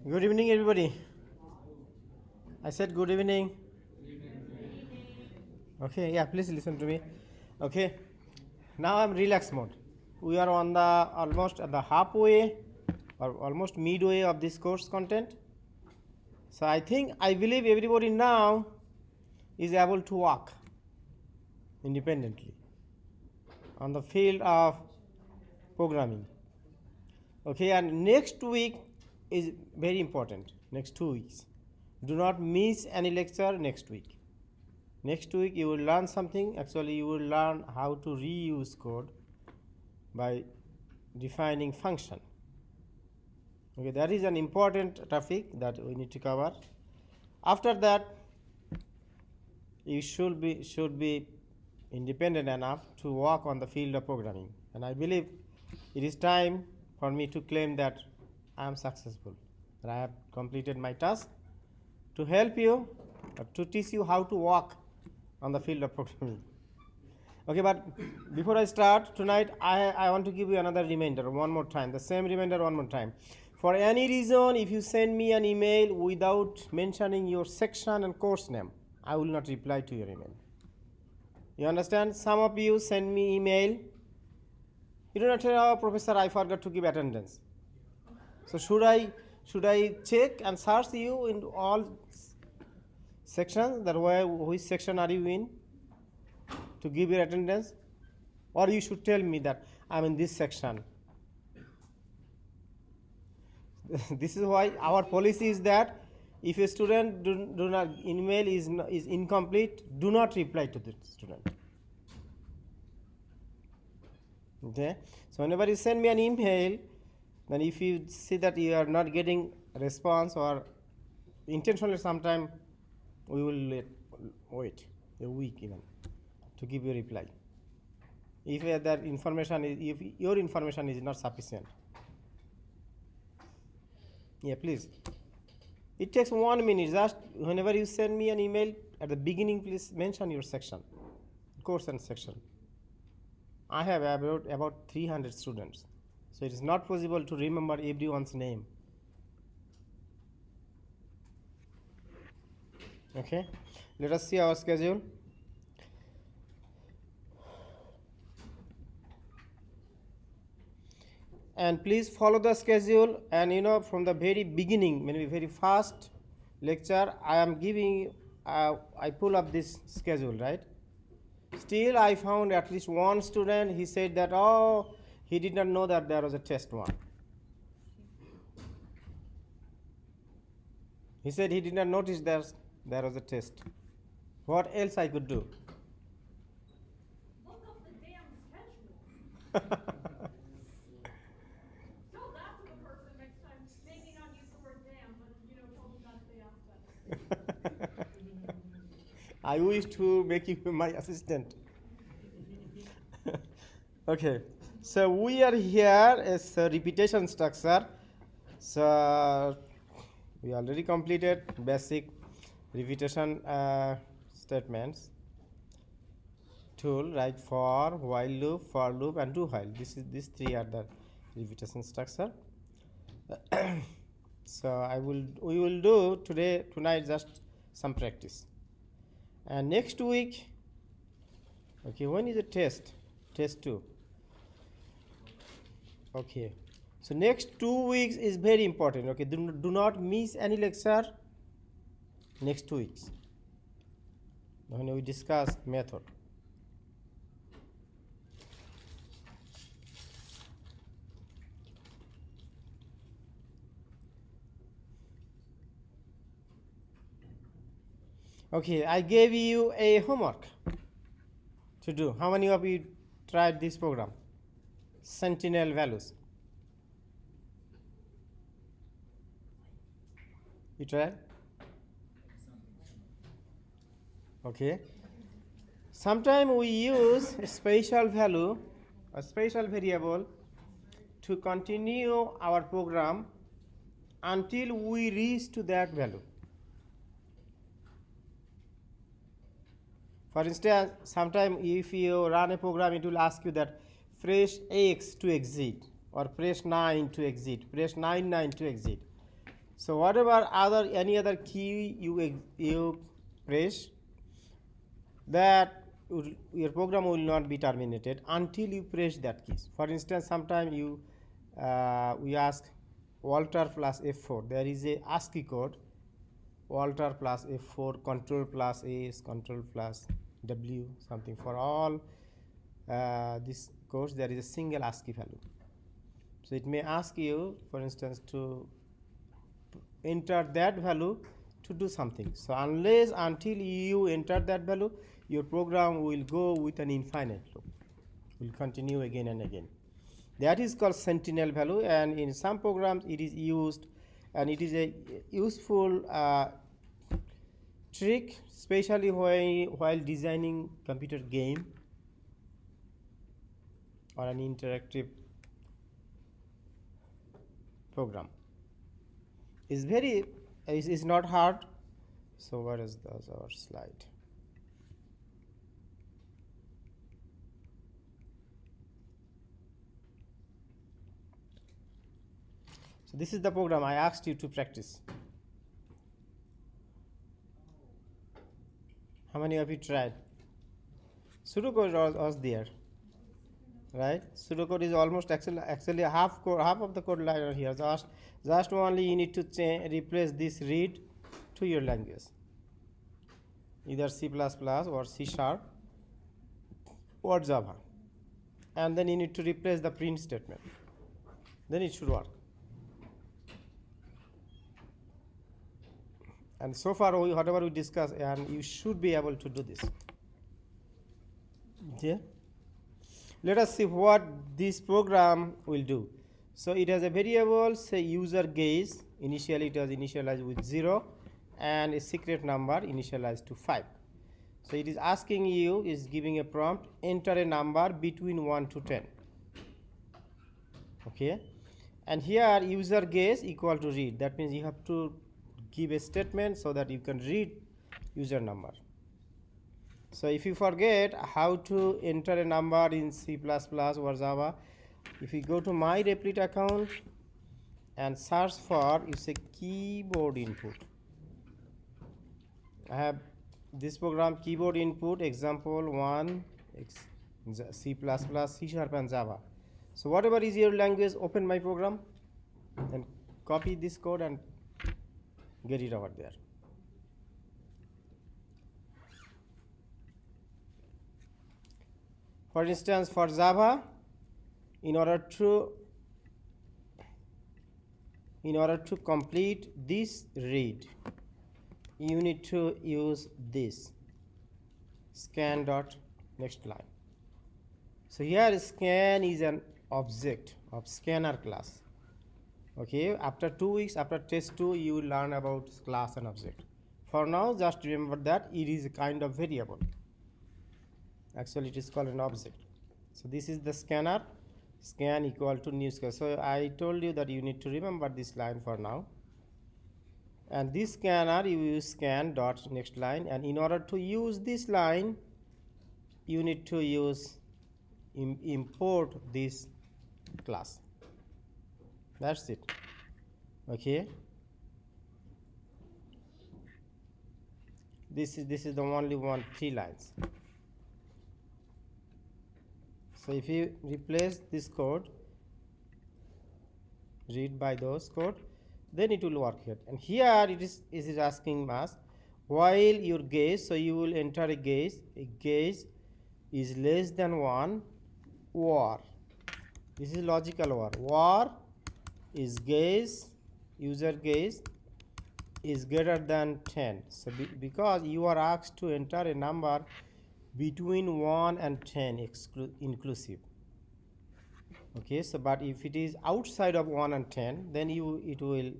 Good evening, everybody. I said good evening. Okay, yeah, please listen to me. Okay, now I'm relaxed mode. We are on the almost at the halfway or almost midway of this course content. So I believe everybody now is able to walk independently on the field of programming. Okay, and next week is very important. Next 2 weeks. Do not miss any lecture next week. Next week you will learn something. Actually, you will learn how to reuse code by defining function. Okay, that is an important topic that we need to cover. After that, you should be independent enough to work on the field of programming. And I believe it is time for me to claim that I am successful. That I have completed my task to help you, to teach you how to walk on the field of programming. Okay, but before I start tonight, I want to give you another reminder one more time, the same reminder one more time. For any reason, if you send me an email without mentioning your section and course name, I will not reply to your email. You understand? Some of you send me email. You do not tell, oh, Professor, I forgot to give attendance. So should I check and search you in all sections, that which section are you in to give your attendance? Or you should tell me that I'm in this section. This is why our policy is that if a student do not email is incomplete, do not reply to the student. Okay, so whenever you send me an email, then if you see that you are not getting a response, or intentionally sometime we will wait a week even to give you a reply if that information is, if your information is not sufficient. Yeah, please. It takes 1 minute. Just whenever you send me an email, at the beginning, please mention your section, course and section. I have about 300 students, so it is not possible to remember everyone's name. Okay, let us see our schedule. And please follow the schedule, and from the very beginning, maybe very first lecture, I am giving, I pull up this schedule, right? Still, I found at least one student, he said that, oh, he did not know that there was a test one. He said he did not notice there was a test. What else I could do? Look up the damn schedule. Tell that to the person next time. Maybe not use the word damn, but tell them not to say after. I wish to make you my assistant. Okay, so we are here as a repetition structure. So we already completed basic repetition statements tool, right? For, while loop, for loop, and do while. These three are the repetition structure. So we will do tonight just some practice. And next week, okay, when is the test? Test 2. Okay, so next 2 weeks is very important. Okay, do not miss any lecture next 2 weeks when we discuss method. Okay, I gave you a homework to do. How many of you tried this program? Sentinel Values. You tried? Okay. Sometimes we use a special value, a special variable, to continue our program until we reach to that value. For instance, sometimes if you run a program, it will ask you that press X to exit, or press 9 to exit, press 9 to exit. So whatever any other key you press, that your program will not be terminated until you press that keys. For instance, sometime we ask Walter plus F4. There is a ASCII code, Walter plus F4, control plus S, control plus W, something. For all this codes, there is a single ASCII value. So it may ask you, for instance, to enter that value to do something. So until you enter that value, your program will go with an infinite loop, will continue again and again. That is called Sentinel value, and in some programs it is used, and it is a useful trick, especially while designing computer game or an interactive program. It's not hard. So where is our slide? So this is the program I asked you to practice. How many of you tried? Pseudocode was there, right? Pseudocode is almost actually half of the code line are here. Just only you need to replace this read to your language, either C++ or C# or Java, and then you need to replace the print statement. Then it should work. And so far, whatever we discuss, and you should be able to do this. Okay. Let us see what this program will do. So it has a variable, say user gaze. Initially it was initialized with 0, and a secret number initialized to 5. So it is asking you, is giving a prompt, enter a number between 1 to 10. Okay. And here user gaze equal to read. That means you have to give a statement so that you can read user number. So if you forget how to enter a number in C++ or Java, if you go to my Replit account and search for, you say keyboard input. I have this program, keyboard input, example 1, C++, C# and Java. So whatever is your language, open my program and copy this code and get it over there. For instance, for Java, in order to complete this read, you need to use this scan dot next line. So here scan is an object of scanner class. Okay, after 2 weeks, after test 2, you will learn about class and object. For now, just remember that it is a kind of variable. Actually, it is called an object. So this is the scanner, scan equal to new scan. So I told you that you need to remember this line for now. And this scanner, you use scan dot next line. And in order to use this line, you need to use import this class. That's it. Okay. This is the only 3 lines. So if you replace this code, read by those code, then it will work here. And here it is asking us while your gaze, so you will enter a gaze is less than 1 or, this is logical or is gaze, user gaze is greater than 10. So because you are asked to enter a number between 1 and 10 inclusive. Okay, so but if it is outside of 1 and 10, then it will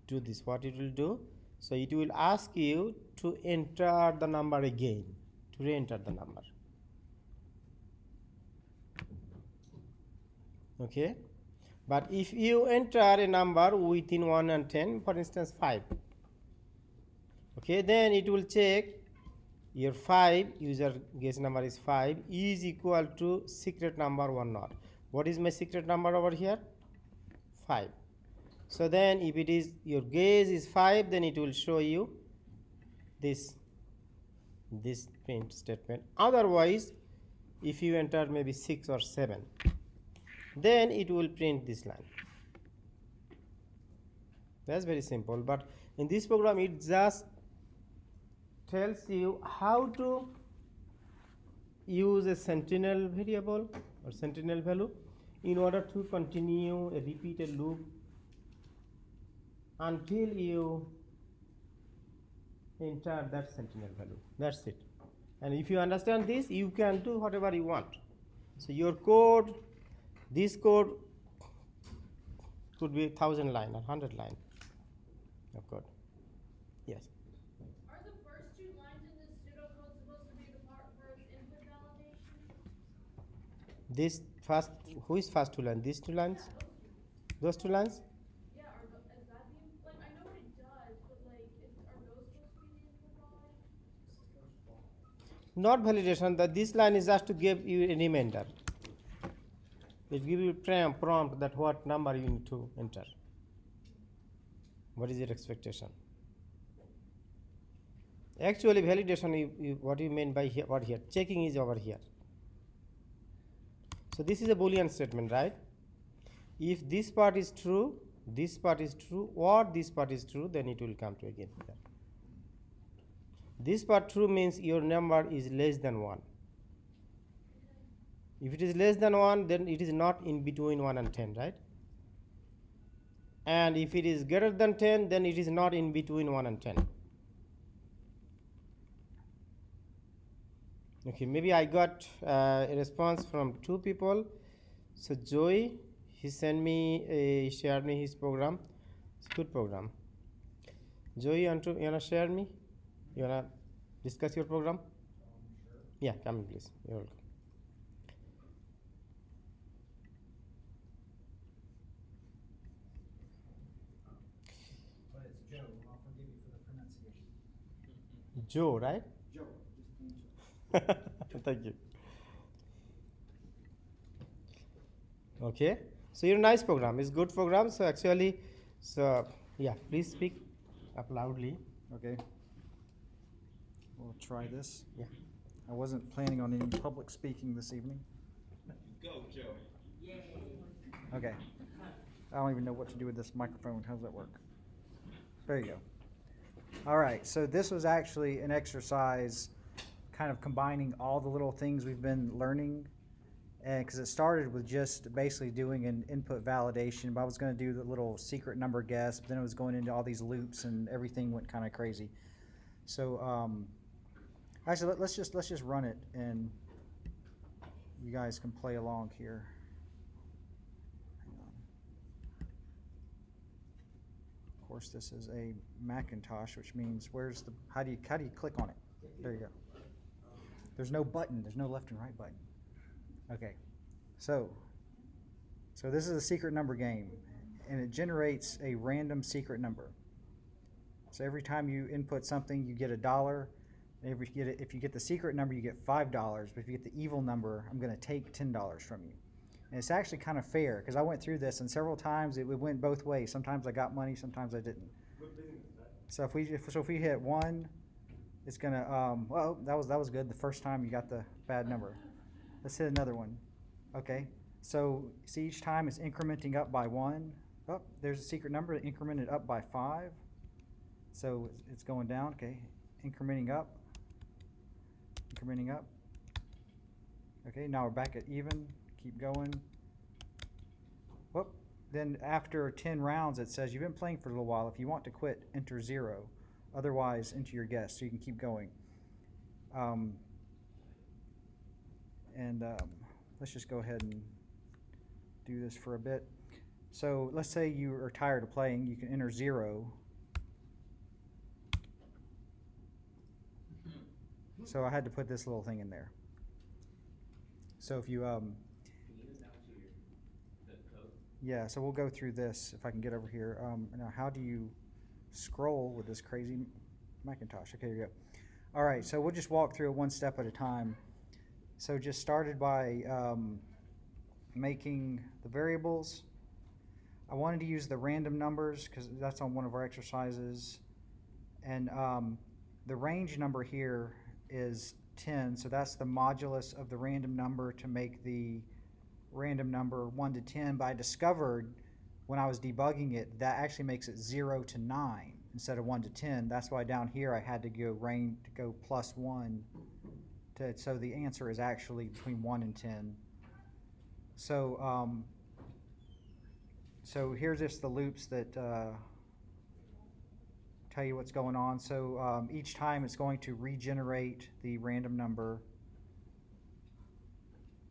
do this. What it will do? So it will ask you to enter the number again, to re-enter the number. Okay, but if you enter a number within 1 and 10, for instance 5, okay, then it will check your 5, user guess number is 5, is equal to secret number 1 not. What is my secret number over here? 5. So then if it is your gauge is 5, then it will show you this print statement. Otherwise, if you enter maybe 6 or 7, then it will print this line. That's very simple, but in this program it just tells you how to use a Sentinel variable or Sentinel value in order to continue a repeated loop until you enter that Sentinel value. That's it. And if you understand this, you can do whatever you want. So your code, this code could be 1,000 line or 100 line of code. Yes. Are the first two lines in this pseudocode supposed to be the part where it's input validation? This first, who is first two lines? These two lines? Yeah, Those two lines? yeah, is that the, like, I know what it does, but like, are those supposed to be the input validation? Not validation, that this line is just to give you a remainder. It gives you prompt that what number you need to enter. What is your expectation? Actually, validation, what you mean by here, what here? Checking is over here. So this is a Boolean statement, right? If this part is true, this part is true, or this part is true, then it will come to again here. This part true means your number is less than 1. If it is less than 1, then it is not in between 1 and 10, right? And if it is greater than 10, then it is not in between 1 and 10. Okay, maybe I got a response from 2 people. So Joey, he shared me his program. It's a good program. Joey, you wanna share me? You wanna discuss your program? Sure. Yeah, come in, please. You're welcome. But it's Joe. I'll forgive you for the pronunciation. Joe, right? Joe. Just plain Joe. Thank you. Okay, so your nice program. It's good program. So actually, so yeah, please speak up loudly. Okay. We'll try this. Yeah. I wasn't planning on any public speaking this evening. Go, Joe. Okay. I don't even know what to do with this microphone. How does that work? There you go. All right. So this was actually an exercise kind of combining all the little things we've been learning. And because it started with just basically doing an input validation, but I was going to do the little secret number guess, but then it was going into all these loops and everything went kind of crazy. So actually, let's just run it and you guys can play along here. Hang on. Of course, this is a Macintosh, which means where's the how do you click on it? There you go. There's no button. There's no left and right button. Okay, so this is a secret number game, and it generates a random secret number. So every time you input something, you get $1. And if you get the secret number, you get $5. But if you get the evil number, I'm going to take $10 from you. And it's actually kind of fair because I went through this, and several times it went both ways. Sometimes I got money, sometimes I didn't. So if we hit 1, it's gonna well that was good. The first time you got the bad number. Let's hit another one. Okay, so see each time it's incrementing up by 1. Oh, there's a secret number incremented up by 5. So it's going down. Okay, incrementing up. Incrementing up. Okay, now we're back at even. Keep going. Whoop. Then after 10 rounds, it says you've been playing for a little while. If you want to quit, enter 0. Otherwise, enter your guess so you can keep going. Let's just go ahead and do this for a bit. So let's say you are tired of playing. You can enter 0. So I had to put this little thing in there. So if you Can you use that to the code? yeah, so we'll go through this if I can get over here. Now, how do you scroll with this crazy Macintosh? Okay, here you go. All right, so we'll just walk through it one step at a time. So just started by making the variables. I wanted to use the random numbers because that's on one of our exercises. And the range number here is 10, so that's the modulus of the random number to make the random number 1 to 10. But I discovered when I was debugging it, that actually makes it 0 to 9 instead of 1 to 10. That's why down here I had to go plus 1. So the answer is actually between 1 and 10. So so here's just the loops that tell you what's going on. So each time it's going to regenerate the random number.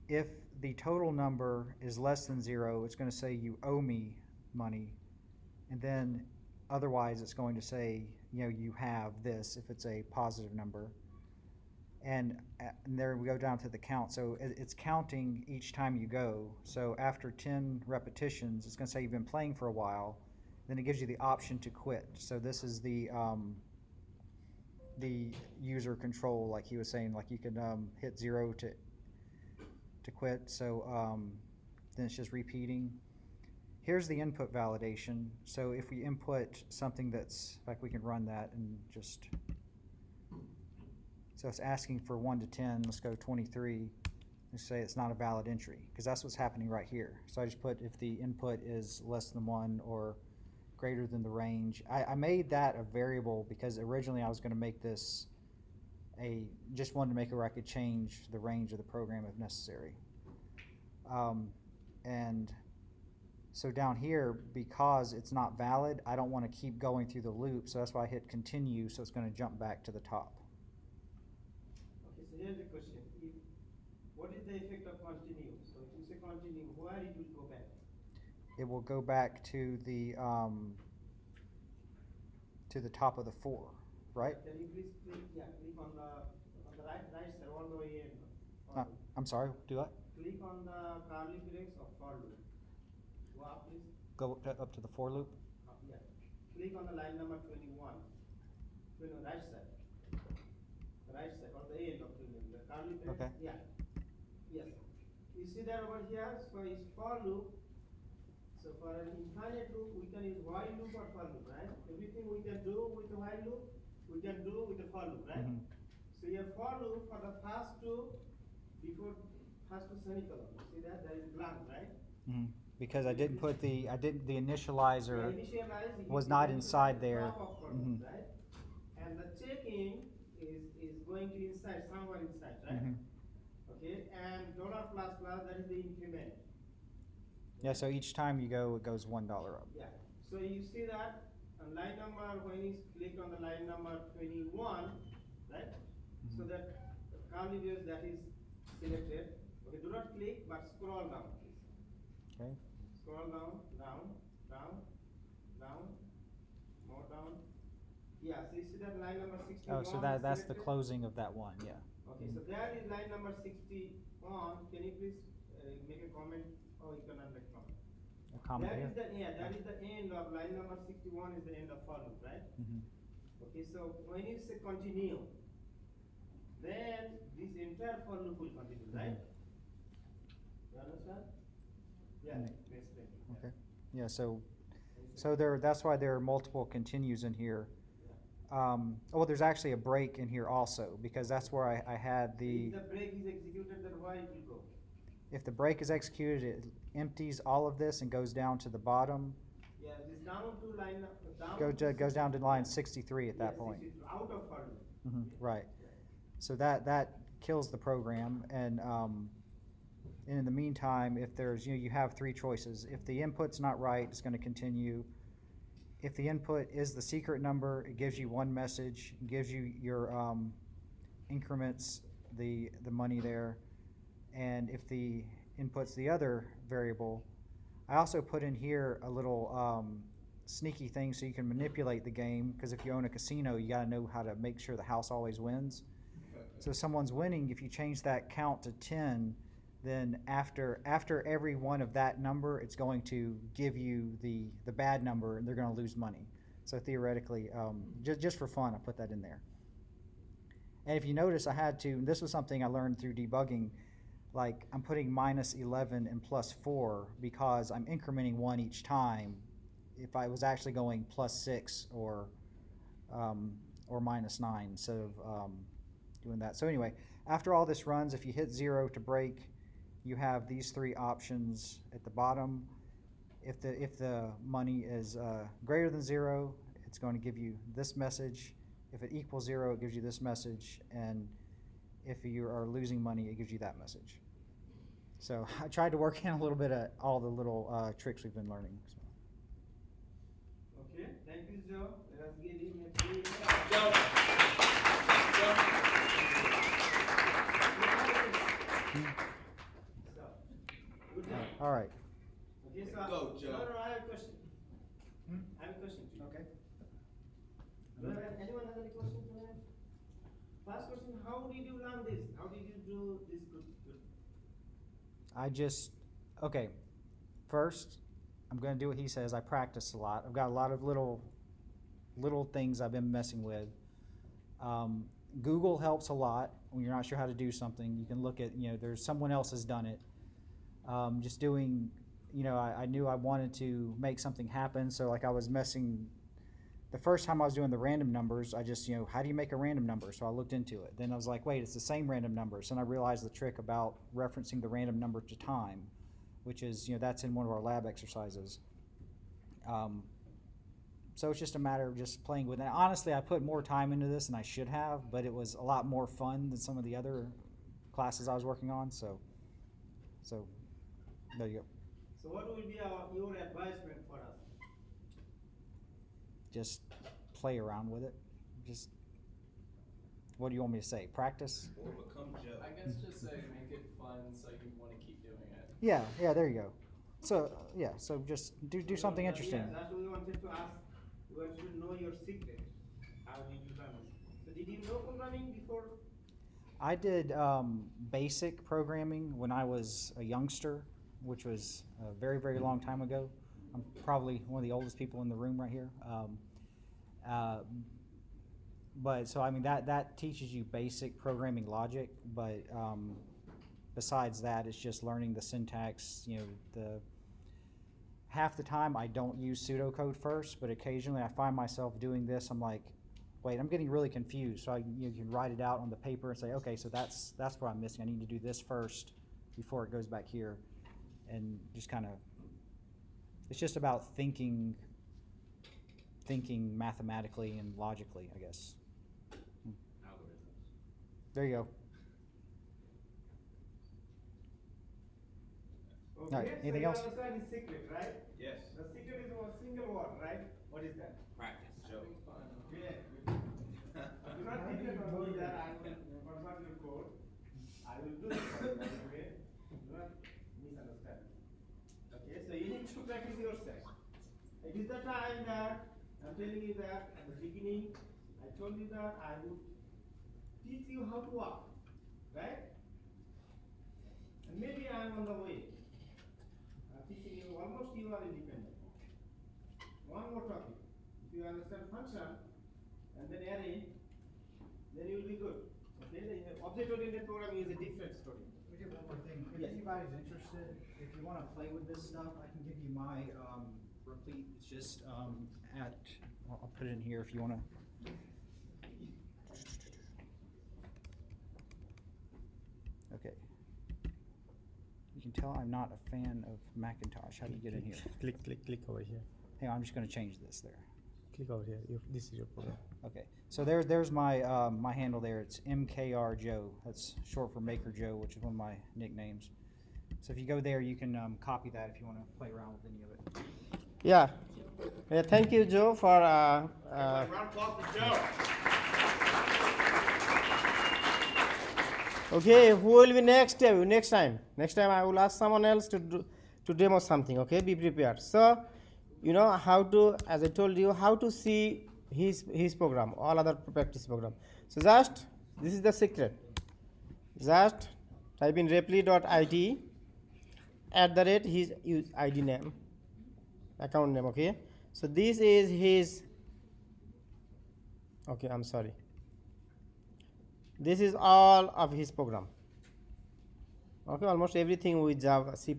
If the total number is less than 0, it's going to say you owe me money. And then otherwise it's going to say, you know, you have this if it's a positive number. And there we go down to the count. So it's counting each time you go. So after 10 repetitions, it's going to say you've been playing for a while. Then it gives you the option to quit. So this is the user control, like he was saying, like you can hit 0 to quit. So then it's just repeating. Here's the input validation. So if we input something that's, in fact, we can run that and just. So it's asking for 1 to 10. Let's go 23 and say it's not a valid entry because that's what's happening right here. So I just put if the input is less than 1 or greater than the range. I made that a variable because originally I was going to make this just wanted to make it where I could change the range of the program if necessary. And so down here, because it's not valid, I don't want to keep going through the loop. So that's why I hit continue. So it's going to jump back to the top. Okay, so here's the question. What is the effect of continue? So if you say continue, where it will go back? It will go back to the top of the 4, right? Can you please click on the right side all the way in? I'm sorry, do what? Click on the curly brace of for loop. Go up, please. Go up to the for loop? Yeah. Click on the line number 21. Right side. Right side, or the end of the curly brace. Okay. Yeah. Yes. You see that over here? So it's for loop. So for an infinite loop, we can use while loop or for loop, right? Everything we can do with the while loop, we can do with the for loop, right? Mm-hmm. So you have for loop for the first two, before first two semicolon. You see that? That is blank, right? Mm-hmm. Because I didn't put the initializer Initialize was not inside there. Top of for Mm-hmm. loop, right? And the checking is going to inside, somewhere inside, right? Mm-hmm. Okay, and dollar plus plus, that is the increment. Yeah, so each time you go, it goes $1 up. Yeah, so you see that on line number, when you click on the line number 21, right? Mm-hmm. So that curly brace that is selected. Okay, do not click, but scroll down, please. Okay. Scroll down, down, more down. Yeah, so you see that line number 61. Oh, so that's the selected? closing of that one, yeah. Okay, so there is line number 61. Can you please make a comment? Oh, you cannot make comment. A comment here? That is the end of line number 61 is the end of for loop, right? Mm-hmm. Okay, so when you say continue, then this entire for loop will continue, right? You understand? Yeah, next thing. Okay. Yeah, so that's why there are multiple continues in here. Well, there's actually a break in here also, because that's where I had If the break is executed, then why it will go? If the break is executed, it empties all of this and goes down to the bottom. Yeah, it is down to line down. Goes down to line 63 at that point. 63, out of for loop. Mm-hmm, right. So that kills the program, and in the meantime, if there's you have 3 choices. If the input's not right, it's going to continue. If the input is the secret number, it gives you one message, gives you your increments, the money there. And if the input's the other variable, I also put in here a little sneaky thing so you can manipulate the game, because if you own a casino, you got to know how to make sure the house always wins. So if someone's winning, if you change that count to 10, then after every one of that number, it's going to give you the bad number, and they're going to lose money. So theoretically, just for fun, I put that in there. And if you notice, I had to, this was something I learned through debugging, like I'm putting minus 11 and plus 4 because I'm incrementing 1 each time. If I was actually going plus 6 or minus 9 instead of doing that. So anyway, after all this runs, if you hit 0 to break, you have these 3 options at the bottom. If the money is greater than 0, it's going to give you this message. If it equals 0, it gives you this message. And if you are losing money, it gives you that message. So I tried to work in a little bit of all the little tricks we've been learning. So. Okay, thank you, Joe. Let us give him a big Joe. Joe. So, good job. All right. Okay, so Go, Joe. No, I have a question. I have a question to you. Okay. Anyone has any question for me? First question: how did you learn this? How did you do this good? Okay, first, I'm going to do what he says. I practice a lot. I've got a lot of little things I've been messing with. Google helps a lot when you're not sure how to do something. You can look at, there's someone else has done it. Just doing, I knew I wanted to make something happen, so like I was messing. The first time I was doing the random numbers, I just, how do you make a random number? So I looked into it. Then I was like, wait, it's the same random numbers. And I realized the trick about referencing the random number to time, which is, that's in one of our lab exercises. So it's just a matter of just playing with it. Honestly, I put more time into this than I should have, but it was a lot more fun than some of the other classes I was working on. So there you go. So what will be your advisement for us? Just play around with it. Just, what do you want me to say? Practice? Or become Joe. I guess just say make it fun so you want to keep doing it. Yeah, there you go. So just do something interesting. Yeah, that's what we wanted to ask. We wanted to know your secret. How did you learn this? So did you know programming before? I did basic programming when I was a youngster, which was a very, very long time ago. I'm probably one of the oldest people in the room right here. But so, I mean, that teaches you basic programming logic, but besides that, it's just learning the syntax. Half the time I don't use pseudocode first, but occasionally I find myself doing this. I'm like, wait, I'm getting really confused. So you can write it out on the paper and say, okay, so that's what I'm missing. I need to do this first before it goes back here, and just kind of. It's just about thinking mathematically and logically, I guess. Algorithms. There you go. Okay, All right, anything else? So you understand the secret, right? Yes. The secret is one single word, right? What is that? Practice, Joe. Having fun. Yeah. Do not depend on me that I will convert your code. I will do it for you, okay? Do not misunderstand. Okay, so you need to practice yourself. It is the time that I'm telling you that at the beginning, I told you that I would teach you how to walk, right? And maybe I'm on the way. I'm teaching you, almost you are independent. One more topic. If you understand function and then array, then you will be good. Okay, the object-oriented programming is a different story. We do one more thing. If Yes. anybody's interested, if you want to play with this stuff, I can give you my replete. It's just I'll put it in here if you want to. Okay. You can tell I'm not a fan of Macintosh. How do you get in here? Click over here. Hey, I'm just going to change this there. Click over here. This is your program. Okay. So there's my my handle there. It's MKR Joe. That's short for Maker Joe, which is one of my nicknames. So if you go there, you can copy that if you want to play around with any of it. Yeah. Thank you, Joe, for. Round of applause for Joe. Okay, who will be next time? Next time I will ask someone else to demo something. Okay, be prepared. So, you know how to, as I told you, how to see his program, all other practice program. So just this is the secret. Just type in repli.id @ his ID name, account name. Okay. So this is his. Okay, I'm sorry. This is all of his program. Okay, almost everything with Java, C++.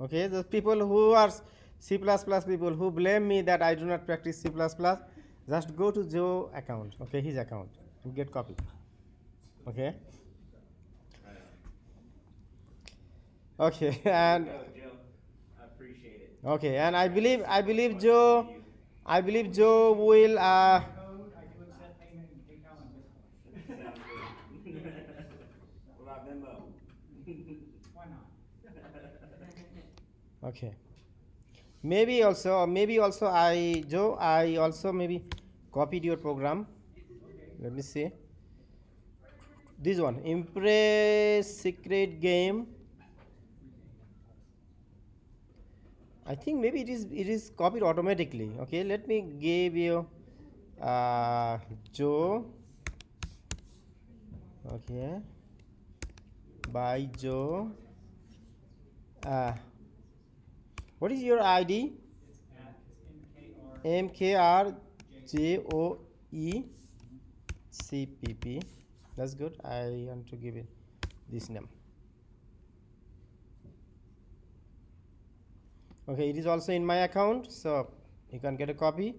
Okay, the people who are C++ people who blame me that I do not practice C++, just go to Joe account, okay, his account, and get copy. Okay. Okay, and Joe, I appreciate it. okay, and I believe Joe will Code, I do accept payment in PayPal and Bitcoin. Sounds good. What about Venmo? Why not? okay. Maybe also I also maybe copied your program. Let me see. This one, Impress Secret Game. I think maybe it is copied automatically. Okay, let me give you Joe. Okay, by Joe. What is your ID? MKRJOECPP. That's good. I want to give it this name. Okay, it is also in my account, so you can get a copy.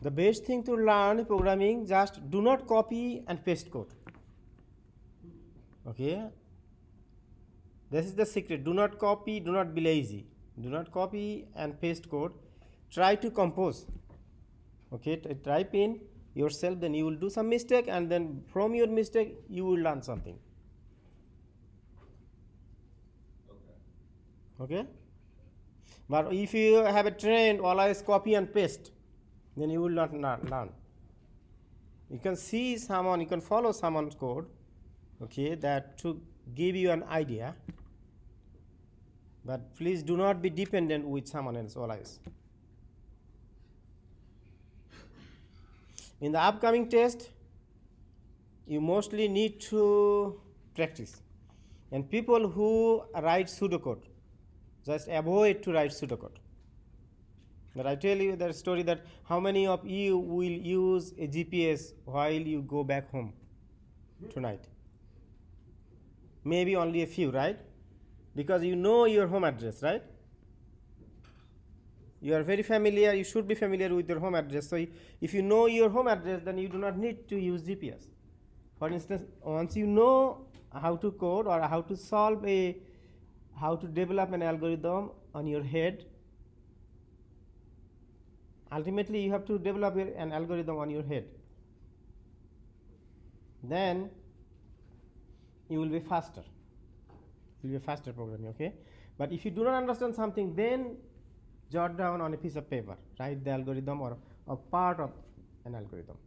The best thing to learn programming, just do not copy and paste code. Okay, this is the secret. Do not copy, do not be lazy. Do not copy and paste code. Try to compose. Okay, type in yourself, then you will do some mistake, and then from your mistake you will learn something. Okay, but if you have a trend always copy and paste, then you will not learn. You can see someone, you can follow someone's code, okay, that to give you an idea, but please do not be dependent with someone else always. In the upcoming test, you mostly need to practice. And people who write pseudocode, just avoid to write pseudocode. But I tell you the story that how many of you will use a GPS while you go back home tonight? Maybe only a few, right? Because you know your home address, right? You are very familiar, you should be familiar with your home address. So if you know your home address, then you do not need to use GPS. For instance, once you know how to code or how to develop an algorithm on your head, ultimately you have to develop an algorithm on your head. Then you will be faster. You will be faster programming, okay? But if you do not understand something, then jot down on a piece of paper, write the algorithm or a part of an algorithm.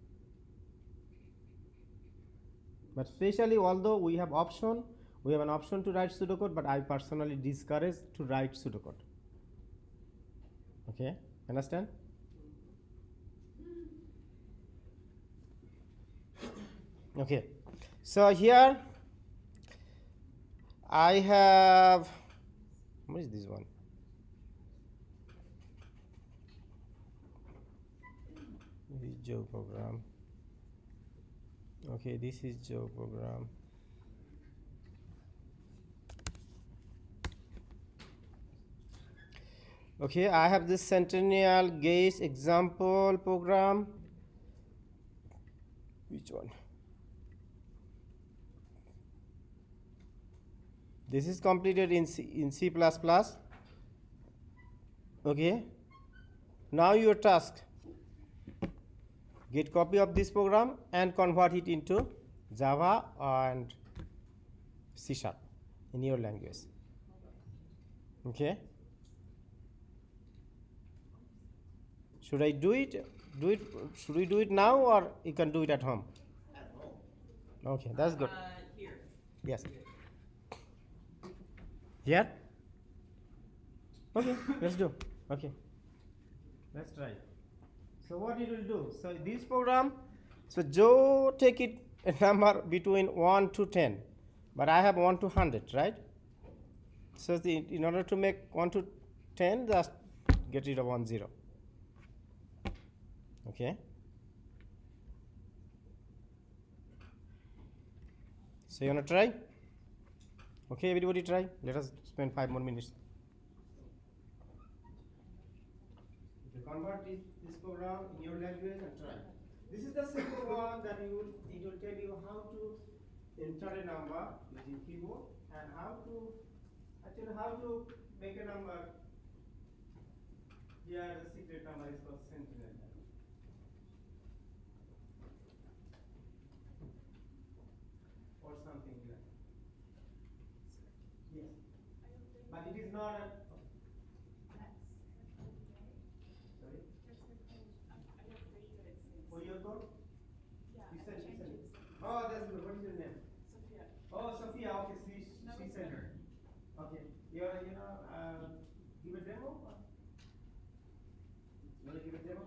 But especially, although we have an option to write pseudocode, but I personally discourage to write pseudocode. Okay, understand? Okay, so here I have, what is this one? This is Joe program. Okay, this is Joe program. Okay, I have this Centennial gauge example program. Which one? This is completed in C++. Okay, now your task, get copy of this program and convert it into Java and C# in your language. Okay, should I do it? Should we do it now, or you can do it at home? At home. Okay, that's good. Here. Yes. Yeah? Okay, let's do. Okay, let's try. So what it will do? So this program, so Joe take it a number between 1 to 10, but I have 1 to 100, right? So in order to make 1 to 10, just get rid of 1 0. Okay. So you wanna try? Okay, everybody try. Let us spend 5 more minutes. Okay, convert this program in your language and try. This is the simple one that it will tell you how to enter a number using keyboard and how to make a number. Here the secret number is called Sentinel. Or something like that. Yes. But it is not a sorry? For your code? You send. Oh, that's good. What is your name? Sophia. Oh, Sophia. Okay, she sent her. Okay. Give a demo? You want to give a demo?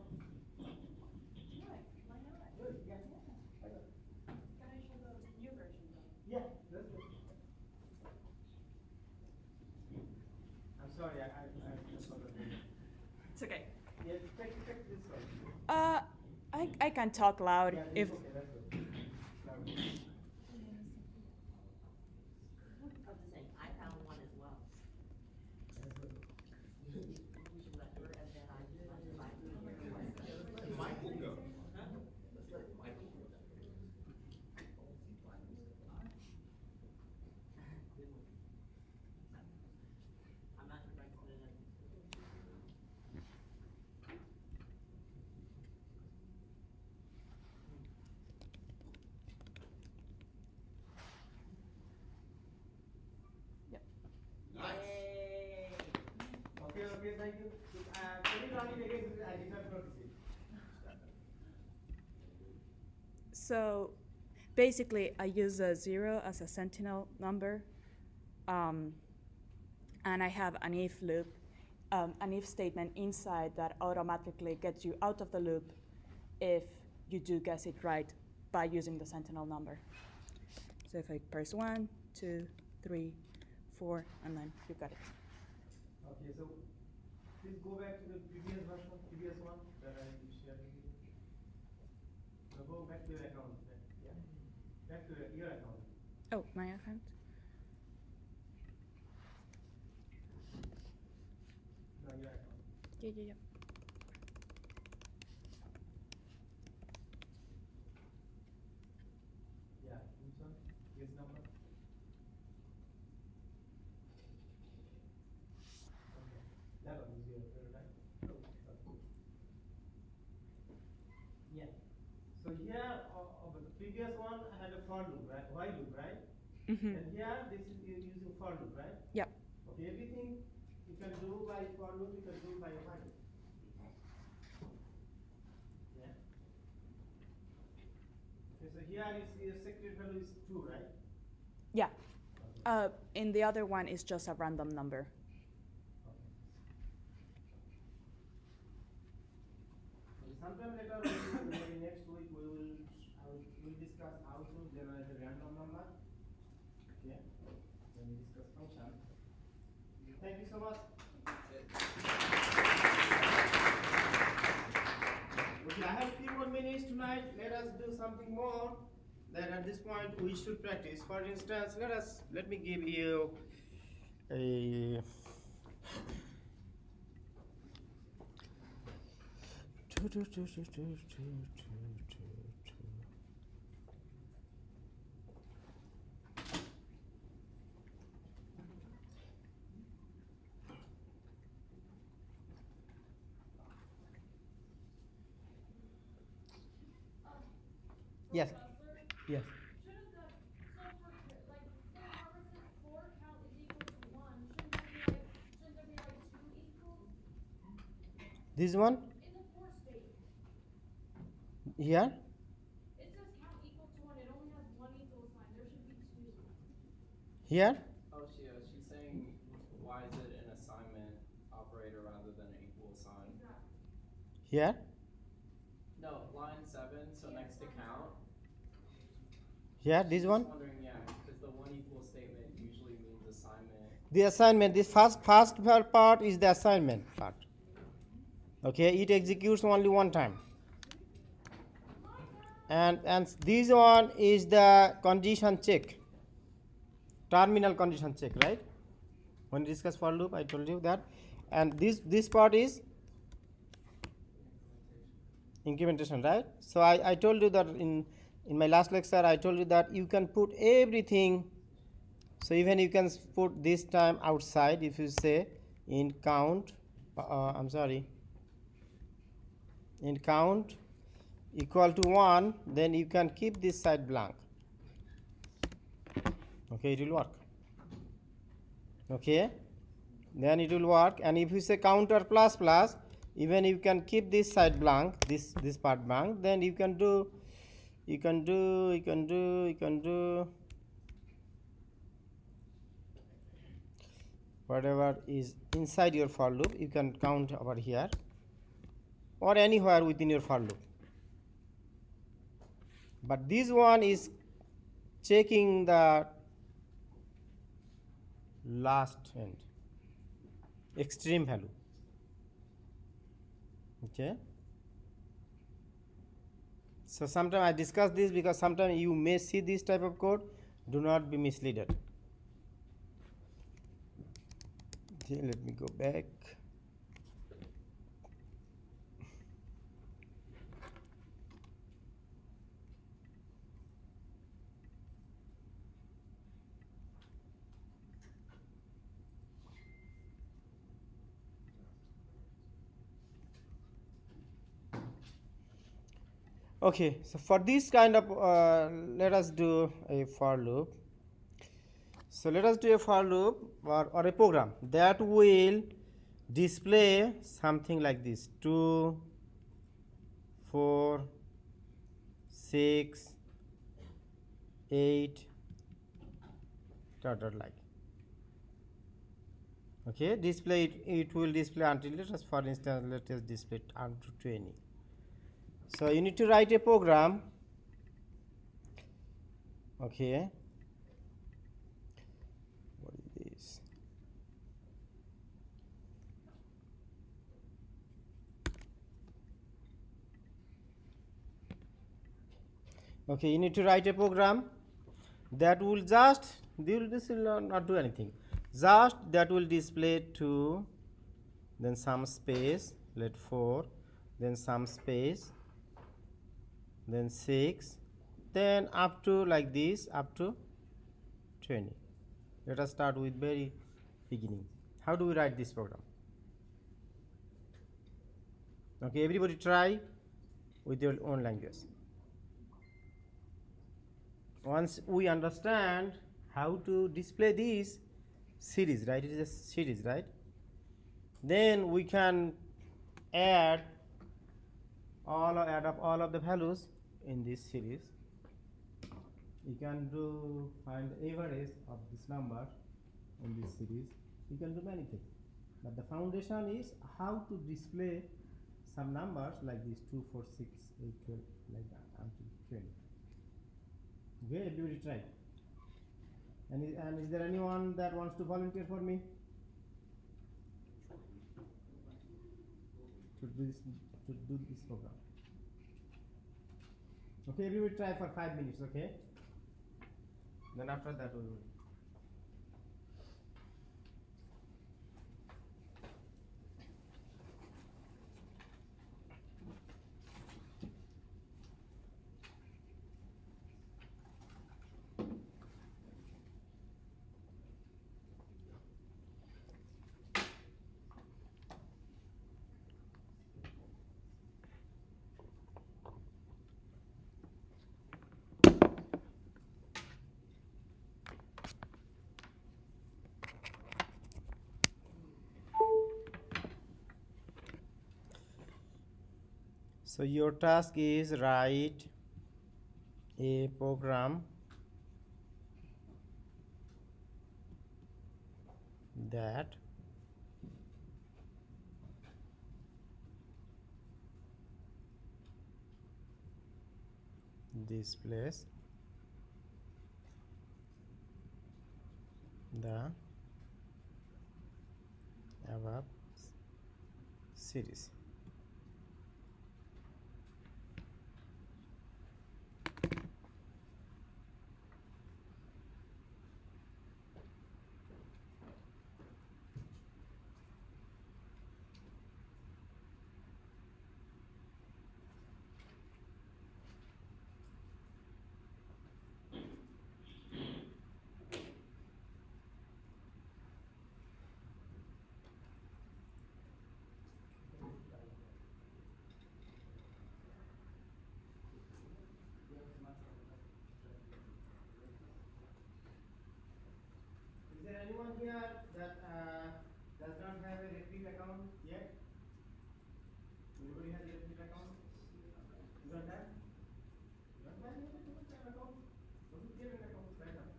Why not? Good. Yeah. Can I show the new version though? Yeah, that's good. I'm sorry, I forgot the name. It's okay. Yeah, take this one. I can talk loud Yeah, if. okay, that's good. Loud. I was just saying, I found one as well. That's good. We should let her and then I Michael go. I'm not sure if I can put it in. Nice. Yay! Okay, thank you. Can you run it again? I did not notice it. So basically, I use a 0 as a Sentinel number, and I have an if loop, an if statement inside that automatically gets you out of the loop if you do guess it right by using the Sentinel number. So if I press 1, 2, 3, 4, and then you got it. Okay, so please go back to the previous version, previous one that I shared with you. So go back to your account. Yeah. Back to your account. Oh, my account? No, your account. Yeah. Yeah, which one? This number? Okay. That one is your right? Yeah. So here, the previous one had a for loop, right? While loop, right? Mm-hmm. And here, this is you're using for loop, right? Yep. Okay, everything you can do by for loop, you can do by while loop. Yeah. Okay, so here is your secret value is 2, right? Yeah. Okay. In the other one is just a random number. Okay. Sometime later, maybe next week, we'll discuss how to generate a random number. Okay. When we discuss function. Thank you so much. Okay, I have 3 more minutes tonight. Let us do something more that at this point we should practice. For instance, let me give you a yes. Yes. Shouldn't the, so for, like, say Robertson's 4 count is equal to 1, shouldn't there be like 2 equals? This one In the 4 state, here. it says count equal to 1, it only has 1 equal sign, there should be 2. Here. Oh, she's saying, why is it an assignment operator rather than an equal sign? Exactly. Here. No, line 7, so Yeah, next to line count. Here. This Just one. wondering, yeah, because the one equal statement usually means assignment. The assignment. This first part is the assignment part. Okay, it executes only one time. And this one is the condition check. terminal condition check, right? When we discuss for loop, I told you that, and this part is incrementation, right? So I told you that in my last lecture, I told you that you can put everything. So even you can put this time outside. If you say in count, in count equal to 1, then you can keep this side blank. Okay, it will work. Okay, then it will work. And if you say counter plus plus, even you can keep this side blank, this part blank, then you can do whatever is inside your for loop, you can count over here or anywhere within your for loop. But this one is checking the last end, extreme value. Okay. So sometimes I discuss this because sometimes you may see this type of code. Do not be misled. Okay, let me go back. Okay, so for this kind of let us do a for loop. So let us do a for loop or a program that will display something like this: 2, 4, 6, 8, like. Okay, display it will display until, let us for instance, let us display it unto 20. So you need to write a program. Okay, what is this? Okay, you need to write a program that will just, this will not do anything, just that will display 2, then some space, let 4, then some space, then 6, then up to like this, up to 20. Let us start with very beginning. How do we write this program? Okay, everybody try with your own language. Once we understand how to display this series, right? It is a series, right? Then we can add up all of the values in this series. You can find the average of this number in this series. You can do many things, but the foundation is how to display some numbers like this: 2, 4, 6, 8, 12, like that until 20. Okay, everybody try. And is there anyone that wants to volunteer for me to do this program? Okay, everybody try for 5 minutes. Okay, then after that we will. So your task is write a program that displays the above series. Anybody has a debit account? You don't have? You don't have any debit account? What is your account right now?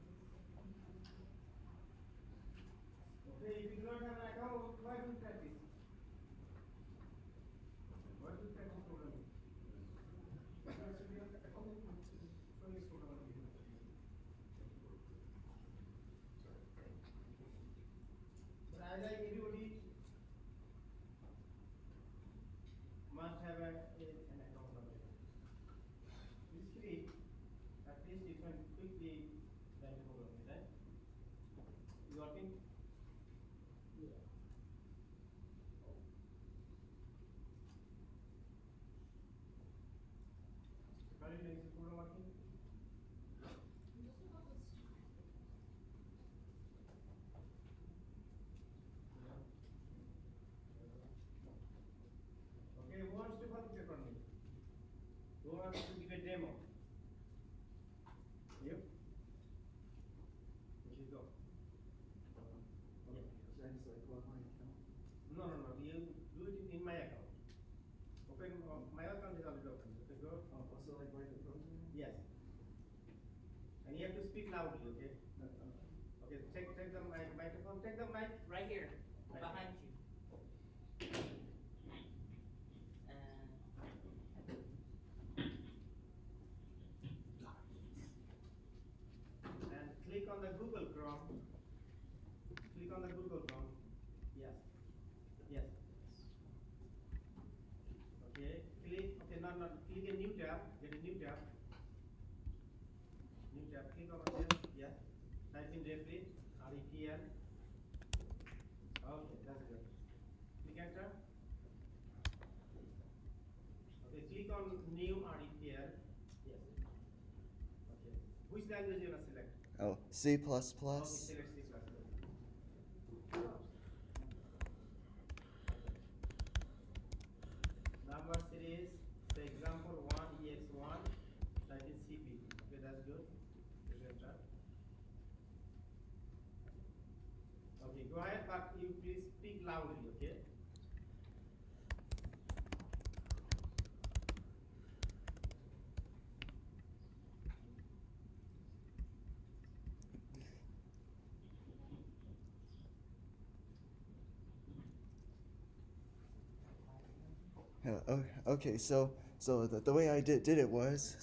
Okay, if you do not have an account, why do you practice? Why do you practice programming? Because you have an account, so it's programming. But as I everybody must have an account on it. It's free. At least you can quickly write a program, right? You working? Yeah. How are you doing? Is the program working? Okay, who wants to volunteer from me? Who wants to give a demo? You? Okay, go. Okay. No. You do it in my account. Open my account is already open. Okay, go. Also like write the program? Yes. And you have to speak loudly, okay? Okay, take the microphone. Take the mic. Right here, Right behind you. And click on the Google Chrome. Click on the Google Chrome. Yes. Yes. Okay. Click. Okay. No. Click a new tab. Get a new tab. New tab. Click over there. Yeah. Type in REPL. REPL. Okay. That's good. Click enter. Okay. Click on new REPL. Yes. Okay. Which language you want to select? Oh, C++. Okay, select C++. Number series, say example 1 EX1, type in CP. Okay, that's good. Press enter. Okay, go ahead, but you please speak loudly, okay? Okay, so the way I did it was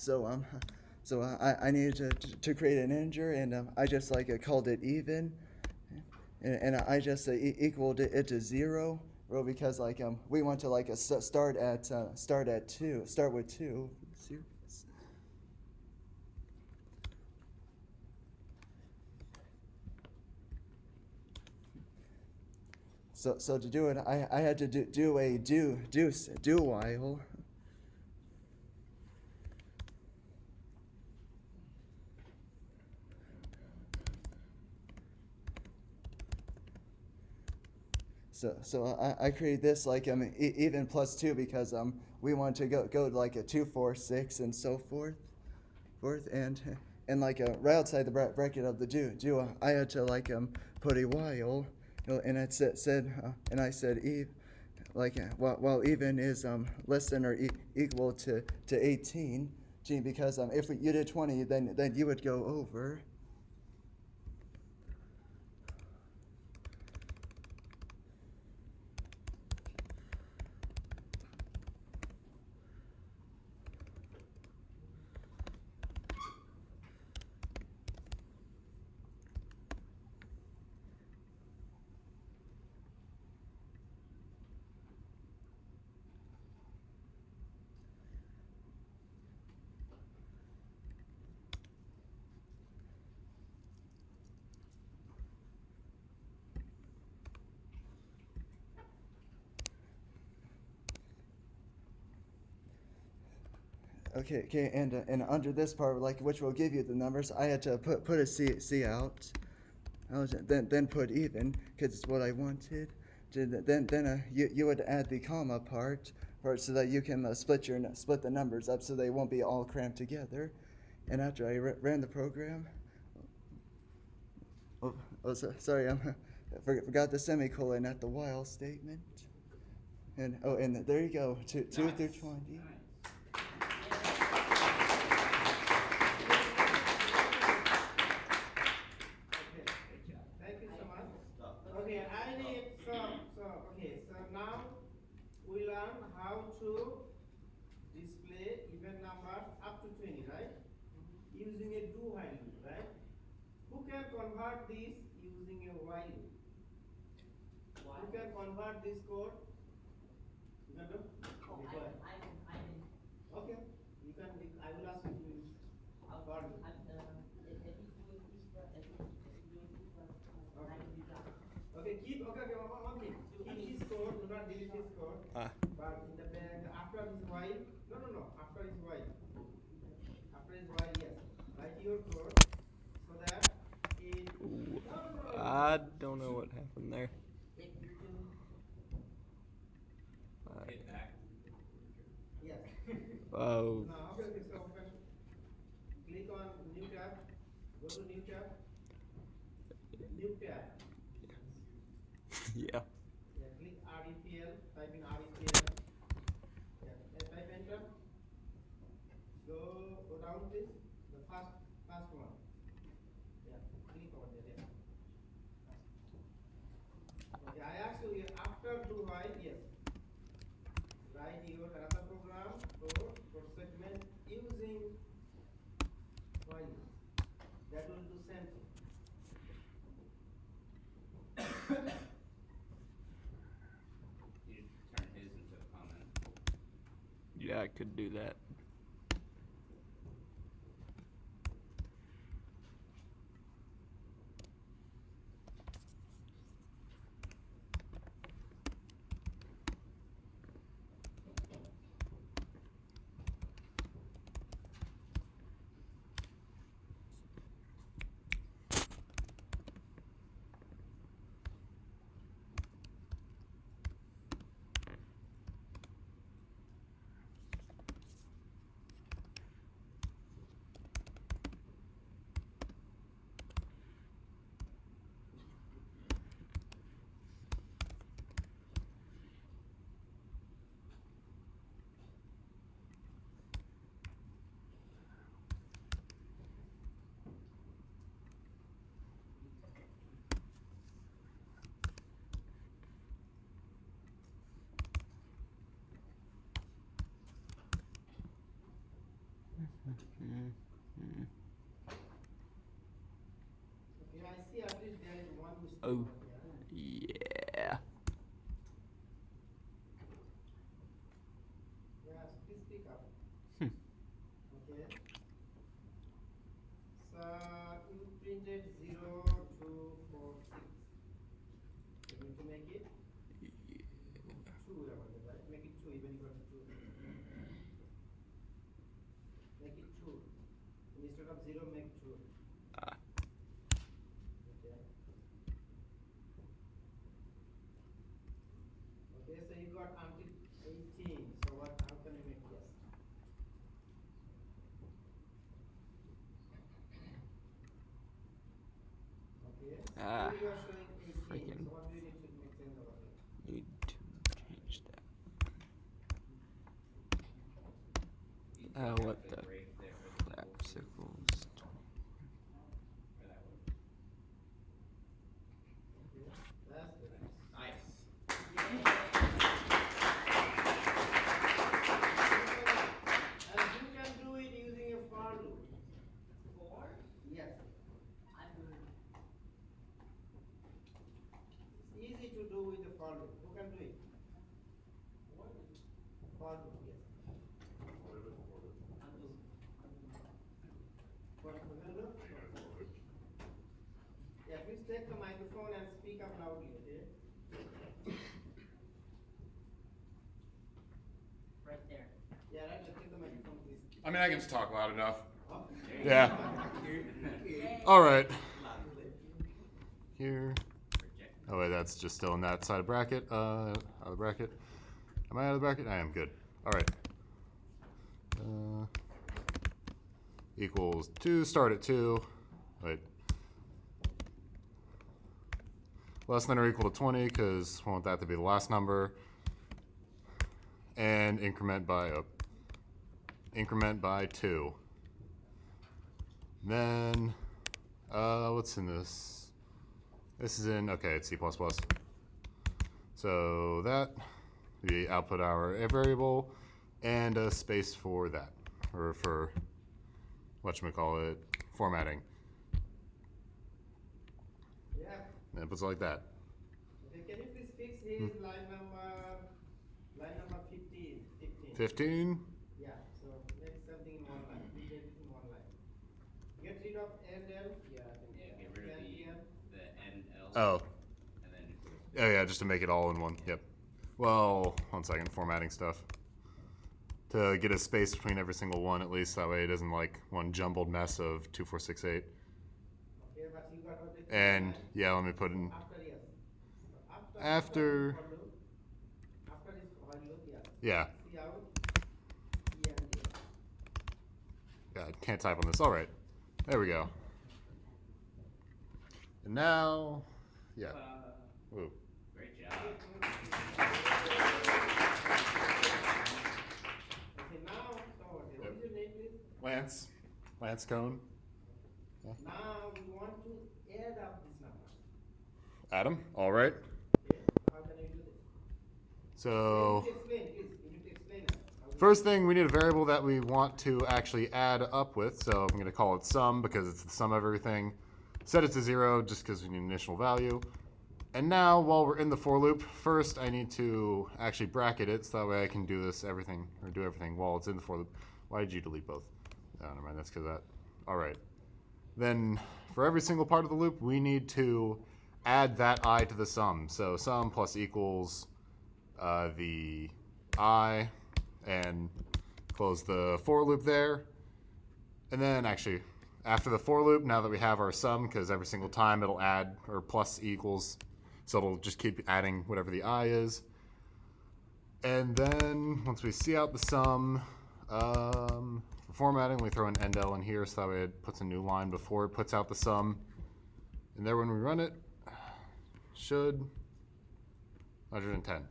I needed to create an integer, and I just called it even, and I just equaled it to 0, well, because we want to start with 2. So to do it, I had to do a do while. So I created this even plus 2 because we want to go to 2, 4, 6 and so forth, and right outside the bracket of the do I had to put a while. And it said, and I said, while even is less than or equal to 18, because if you did 20, then you would go over. Okay, and under this part, which will give you the numbers, I had to put a C out. Then put even, because it's what I wanted. Then you would add the comma part so that you can split the numbers up so they won't be all crammed together. And after I ran the program, sorry, I forgot the semicolon at the while statement. and there you go, 2 through 20. Thank you so much. Okay, I need so now we learn how to display even numbers up to 20, right? Using a do while loop, right? Who can convert this using a while loop? Who can convert this code? You can do? Oh, Okay, go ahead. I can. Okay, you can. I will ask you to use while loop. If he's doing C plus, if he's doing C plus, I can do that. Okay, one thing. Keep his code, do not delete his code. But in the back, after his while, no. After his while. After his while, yes. Write your code so that it. No. I don't know what happened there. If you're doing, Hit back. Yes. Oh, Now, okay, so click on new tab. Go to new tab. New tab. yeah. Yeah, click REPL. Type in REPL. Yeah, type enter. Go down please. The first one. Yeah, click over there. Yeah. Okay, I asked you after do while, yes. Write your another program for segment using while. That will do same thing. You turn his into a comment. Yeah, I could do that. Okay, I see at least there is one mistake. Oh. over here. Yeah. Yes, please speak up. Hmm. Okay. So you printed 0, 2, 4, 6. You need to make it 2, right? Make it 2, even equal to 2. Make it 2. Instead of 0, make 2. Ah. Okay. Okay, so you got until 18. So how can you make yes? Okay. Ah, Here you are showing 18. freaking. So what do you need to make change over here? Need to change that. What the Break there. lapsicles 20. Or that one. Okay. That's good. Nice. And you can do it using a for loop. for, Yes. I'm doing, It's easy to do with the for loop. Who can do it? For loop, yes. I'm doing. For loop? Yeah, please take the microphone and speak up loudly, okay? Right there. Yeah, right, take the microphone, please. I mean, I can just talk loud enough. Oh. Yeah. All right. Here. Oh wait, that's just still in that side of bracket. Out of the bracket. Am I out of the bracket? I am. Good. All right. Equals 2. Start at 2. Wait. Less than or equal to 20 because we want that to be the last number. and increment by 2. Then what's in this? This is in, okay, it's C++. So that we output our variable and a space for that, or for whatchamacallit, formatting. Yeah. And it puts it like that. Okay, can you please fix his line number 15? 15. Yeah, so make something in one line. Put it in one line. Get rid of NL. Yeah, I think. Yeah, get rid of the NL. Oh. And then just put a Oh yeah, just to make it all in one. Yep. Well, 1 second, formatting stuff. To get a space between every single one, at least that way it isn't like one jumbled mess of 2, 4, 6, 8. Okay, but you got only And line. yeah, let me put in After yes. So after. for loop, after this while loop, yeah. Yeah. See out. E and D. Yeah, I can't type on this. All right, there we go. And now, yeah. Woo. great job. Okay, now, so what is your name, please? Lance Cone. Now we want to add up this number. Adam. All right. Okay, how can you do this? So You need to explain, please. You need to explain it. How do first thing, we need a variable that we want to actually add up with. So I'm going to call it sum because it's the sum of everything. Set it to 0 just because we need an initial value. And now, while we're in the for loop, first I need to actually bracket it so that way I can do everything while it's in the for loop. Why did you delete both? Oh, never mind, that's because of that. All right. Then for every single part of the loop, we need to add that I to the sum. So sum plus equals the I, and close the for loop there. And then actually, after the for loop, now that we have our sum, because every single time it'll add, or plus equals, so it'll just keep adding whatever the I is. And then once we see out the sum, for formatting, we throw an endl in here so that way it puts a new line before it puts out the sum. And there when we run it, should 110.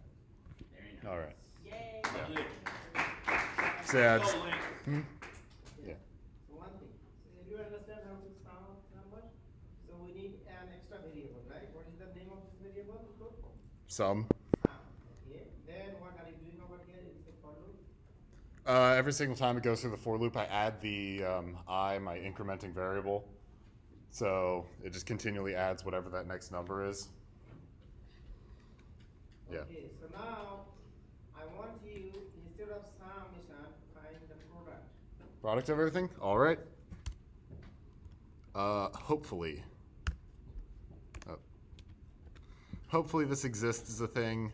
Very nice. All right. Yay! So yeah, just, Yeah. So one thing. So you understand how to sound numbers? So we need an extra variable, right? What is the name of this variable? sum. Okay. Then what are you doing over here? It's a for loop. Every single time it goes through the for loop, I add the I, my incrementing variable. So it just continually adds whatever that next number is. Yeah. Okay. So now I want you, instead of summation, find the product. Product of everything? All right. Hopefully. Oh. Hopefully this exists as a thing.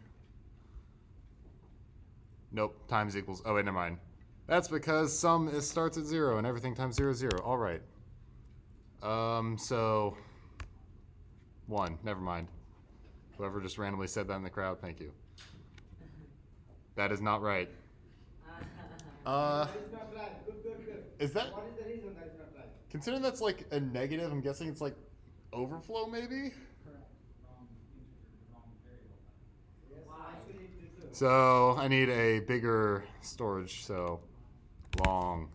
Nope, times equals, oh wait, never mind. That's because sum starts at 0 and everything times 0 is 0. All right. So 1, never mind. Whoever just randomly said that in the crowd, thank you. That is not right. That is not right. Good, good, good. Is that, What is the reason that is not right? considering that's like a negative, I'm guessing it's like overflow maybe? Yes, actually it is good. So I need a bigger storage, so long.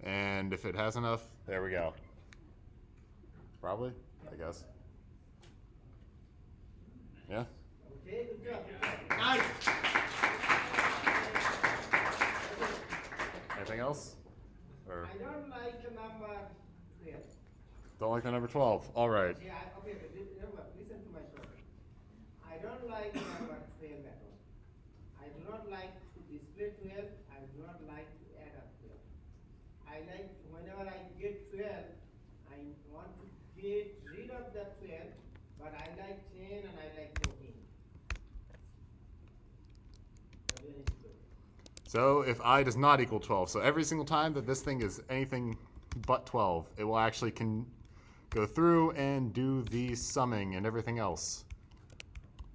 And if it has enough, there we go. Probably, I guess. Yeah? Okay, good job. Good job. Nice! Anything else? Or I don't like the number 12. don't like the number 12? All right. Yeah, okay, but remember, listen to my story. I don't like the number 12 at all. I do not like to display 12. I do not like to add up 12. I like, whenever I get 12, I want to get rid of that 12, but I like 10 and I like 14. But then it's good. So if I does not equal 12, so every single time that this thing is anything but 12, it will actually go through and do the summing and everything else.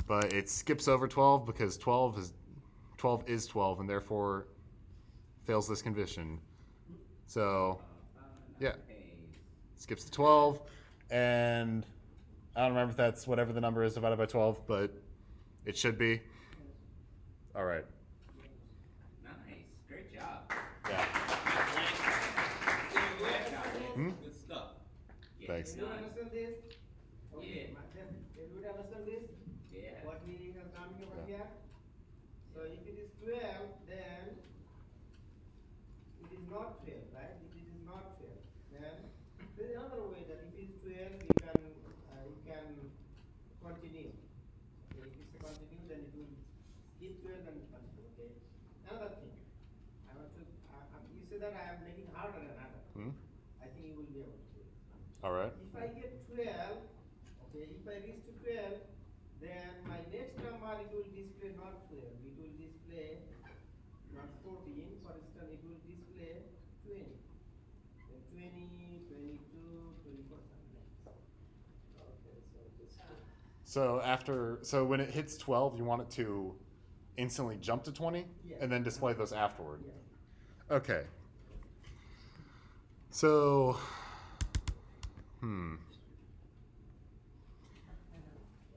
But it skips over 12 because 12 is 12 and therefore fails this condition. So yeah, skips to 12, and I don't remember if that's whatever the number is divided by 12, but It should be. All right. Nice. Great job. Yeah. Hmm? Good stuff. Yeah, Thanks. Do you understand this? Okay, Yeah. then do you understand this? Yeah. What we have done over Yeah. here? So if it is 12, then it is not 12, right? If it is not 12, then there is another way that if it is 12, you can continue. Okay, if it's a continue, then it will skip 12 and continue. Okay. Another thing, I want to. You say that I am making harder and harder. Hmm? I think you will be able to do it. All right. If I get 12, okay, if I reach to 12, then my next number it will display not 12, it will display not 14, for instance, it will display 20. Then 20, 22, 24, something like that. Okay, so this So when it hits 12, you want it to instantly jump to 20 Yes. and then display those afterward. Yes. Okay. So,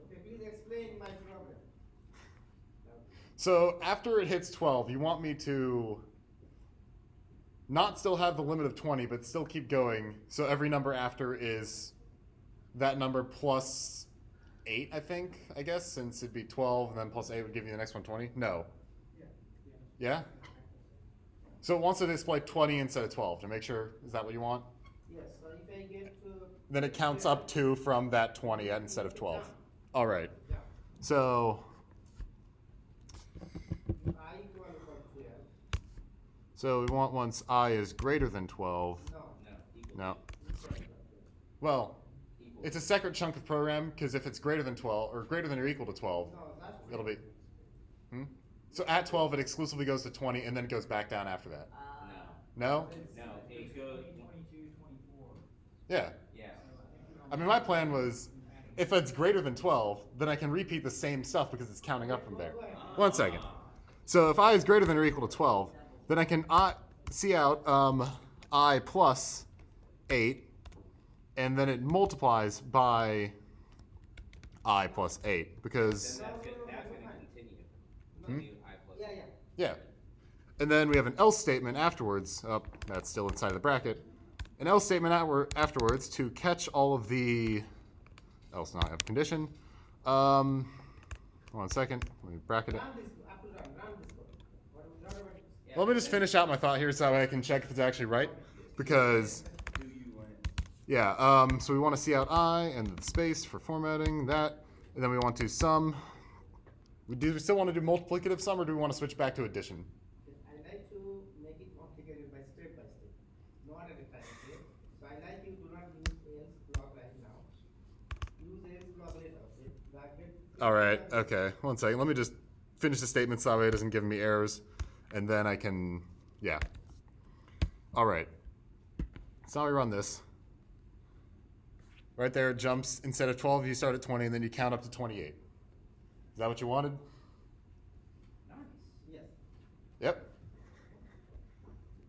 Okay, please explain my problem. So after it hits 12, you want me to not still have the limit of 20, but still keep going. So every number after is that number plus 8, I guess, since it'd be 12, and then plus 8 would give you the next one 20? No. Yeah? So it wants to display 20 instead of 12 to make sure, is that what you want? Yes, so if I get to. Then it counts up 2 from that 20 instead of 12. All right. Yeah. So, If I equal for 12. so we want once I is greater than 12. No. No. Equal. No. Equal to 12. Well, Equal. it's a separate chunk of program because if it's greater than 12 or greater than or equal to 12, No, that's it'll be. So at 12, it exclusively goes to 20 and then it goes back down after that. No. No? No. It goes. 22, 24. Yeah. Yeah. I mean, my plan was if it's greater than 12, then I can repeat the same stuff because it's counting up from there. 1 second. So if I is greater than or equal to 12, then I can see out I plus 8, and then it multiplies by I plus 8 because, Then that's going to continue. Hmm? Do I plus. Yeah, yeah. yeah. And then we have an else statement afterwards. Oh, that's still inside of the bracket. An else statement afterwards to catch all of the else not have a condition. 1 second. Let me bracket it. Run this, up to run this code. Whatever. Yeah. Let me just finish out my thought here so that way I can check if it's actually right. Because, yeah, so we want to see out I and the space for formatting that. And then we want to sum. Do we still want to do multiplicative sum or do we want to switch back to addition? I like to make it complicated by step, not at a time. Okay? So I like you do not use else block right now. Use else block later. Okay? Bracket. All right, okay. 1 second. Let me just finish the statement so that way it doesn't give me errors. And then I can, yeah. All right. So now we run this. Right there, it jumps. Instead of 12, you start at 20, and then you count up to 28. Is that what you wanted? Nice. Yes. Yep.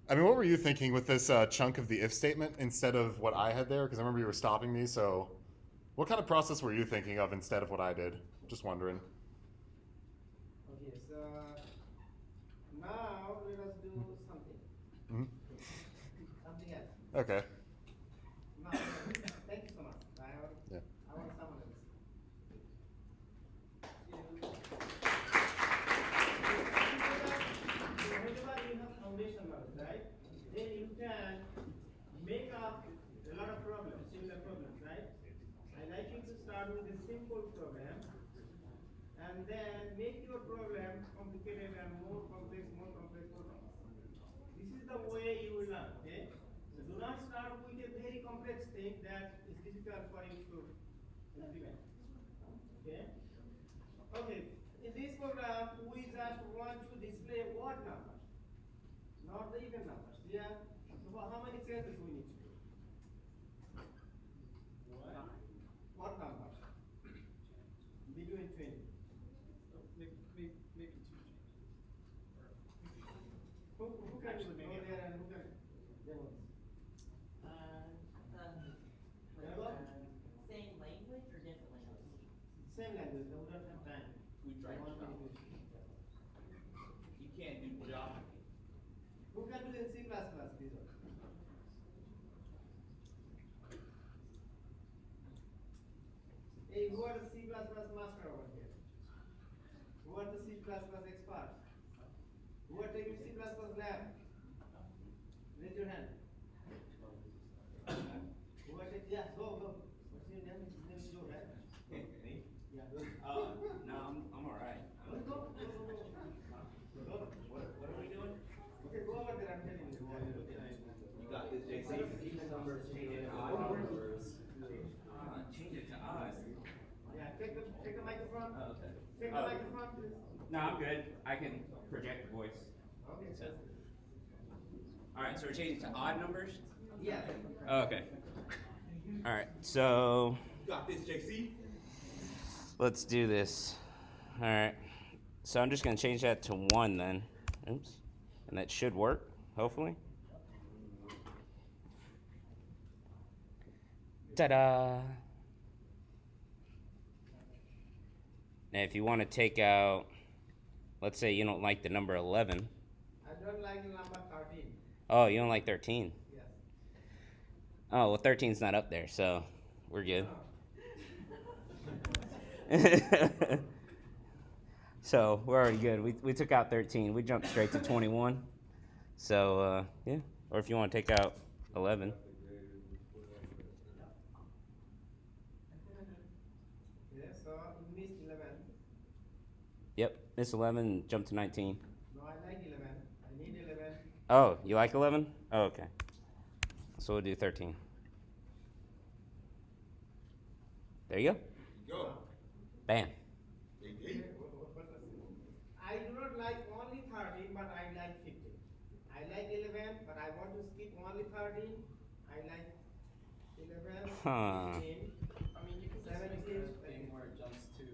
I mean, what were you thinking with this chunk of the if statement instead of what I had there? Because I remember you were stopping me, so what kind of process were you thinking of instead of what I did? Just wondering. Okay, so now let us do something. Mhm. Something else. Okay. Now, thank you so much. Yeah. I want someone else. Whenever you have foundation knowledge, right? Then you can make up a lot of problems, similar problems, right? I like you to start with a simple program and then make your program complicated and more complex, more complex, more complex. This is the way you will learn, okay? So do not start with a very complex thing that is difficult for you to implement. Okay? Okay, in this program, we just want to display odd numbers, not the even numbers. Yeah. So how many changes we need to do? Odd numbers between 20. Maybe 2 changes. Who can Actually, go maybe there and who can demo this? Same language or different language? Same language, we don't have time. We try expert? Who are taking C++ lab? Raise your hand. Who are taking? Yeah, go. What's your name? His name is Joe, right? Me? Yeah. No, I'm all right. Go. What are we doing? Okay, go over there. I'm telling you. You got this, JC. Numbers Change it to odd odd. numbers. Change it to odd. Yeah, take the microphone. Oh, okay. Take the microphone, please. No, I'm good. I can project the voice. Okay, So. so. All right, so we're changing to odd numbers. Yeah. Okay. All right, so Got this, JC. let's do this. All right, so I'm just gonna change that to 1 then. Oops, and that should work, hopefully. Ta-da! Now, if you want to take out, let's say you don't like the number 11. I don't like the number 13. Oh, you don't like 13. Yes. Oh, well, 13's not up there, so we're good. So we're already good. We took out 13. We jumped straight to 21. So, yeah. Or if you want to take out 11. Yeah, so you missed 11. Yep, miss 11, jump to 19. No, I like 11. I need 11. Oh, you like 11? Oh, okay. So we'll do 13. There you go. Go. Bam. I do not like only 13, but I like 15. I like 11, but I want to skip only 13. I like 11, Huh. 15. I mean, you can just make 17. the thing where it jumps to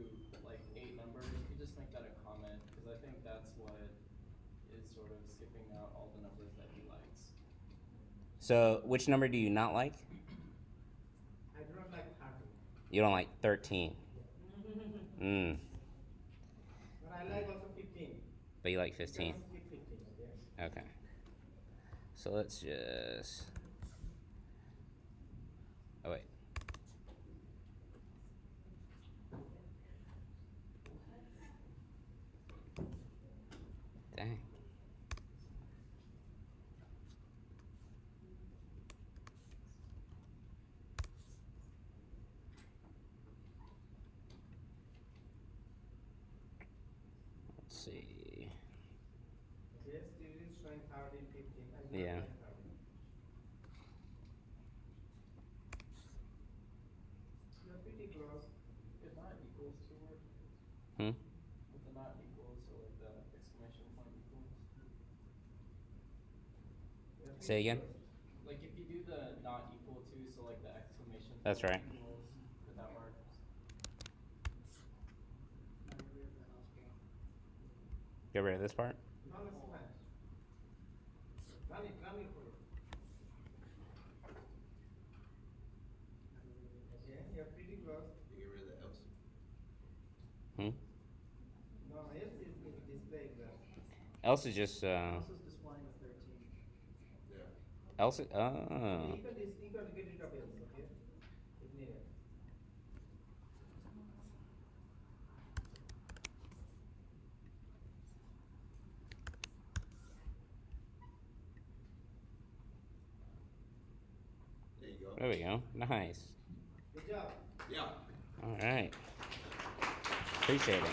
like 8 numbers. You can just make that a comment because I think that's what is sort of skipping out all the numbers that he likes. So which number do you not like? I do not like 13. You don't like 13. Mm. But I like also 15. But you like You 15. can skip 15, okay? Okay. So let's just. Oh, wait. Dang. Let's see. Okay, still is showing 13, 15. I do not Yeah. like 13. You're pretty close. If not equals to work. Hmm? With the not equals, so like the exclamation point equals. You're pretty Say again? close. Like if you do the not equal to, so like the exclamation point That's right. equals, could that work? Get rid of this part? No, it's fine. Run it for it. Okay, you're pretty close. You get rid of the else. Hmm? No, else is displaying that. Else is just, This is displaying a 13. Yeah. else is, oh. You can get rid of else, okay? If needed. There you go. There we go. Nice. Good job. Yeah. All right. Appreciate it.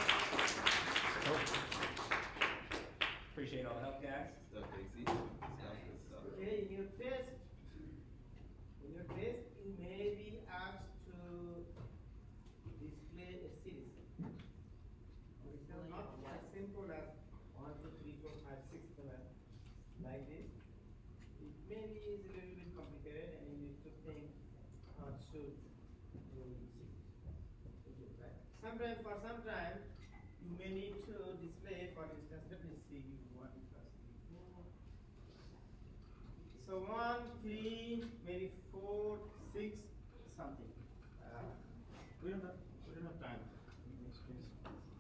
Appreciate all the help, guys. Stuff, JC. Okay, in your test, you may be asked to display a series. It's not as simple as 1, 2, 3, 4, 5, 6, 7, like this. It may be a little bit complicated and you need to think how it should do right? For some time, you may need to display, for instance, let me see, 1 plus 3, 4. So 1, 3, maybe 4, 6, something. We don't have time.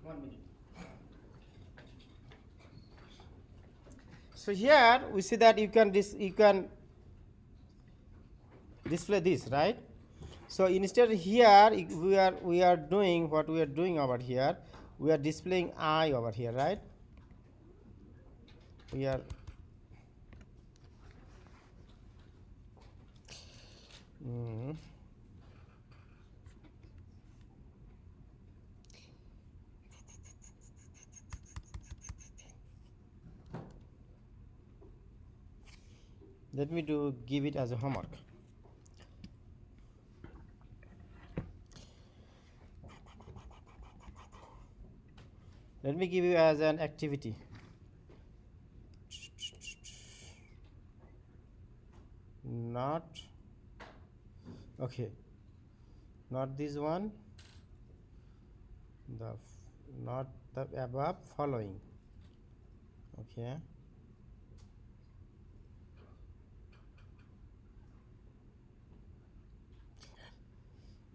1 minute. So here we see that you can display this, right? So instead here we are doing what we are doing over here. We are displaying I over here, right? we are let me give it as a homework. Let me give you as an activity. Not okay, not this one, not the above following. Okay,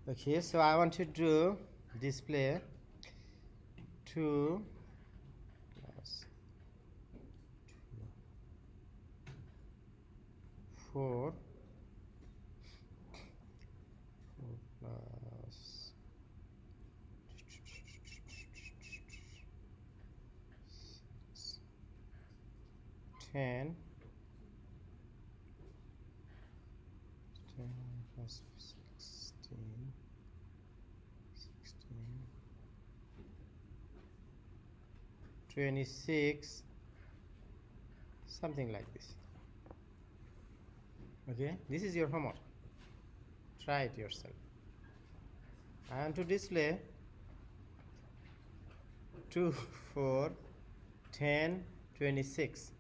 okay, so I want to do display 2 plus 4 plus 10 plus 16 26, something like this. Okay, this is your homework. Try it yourself. I want to display 2, 4, 10, 26.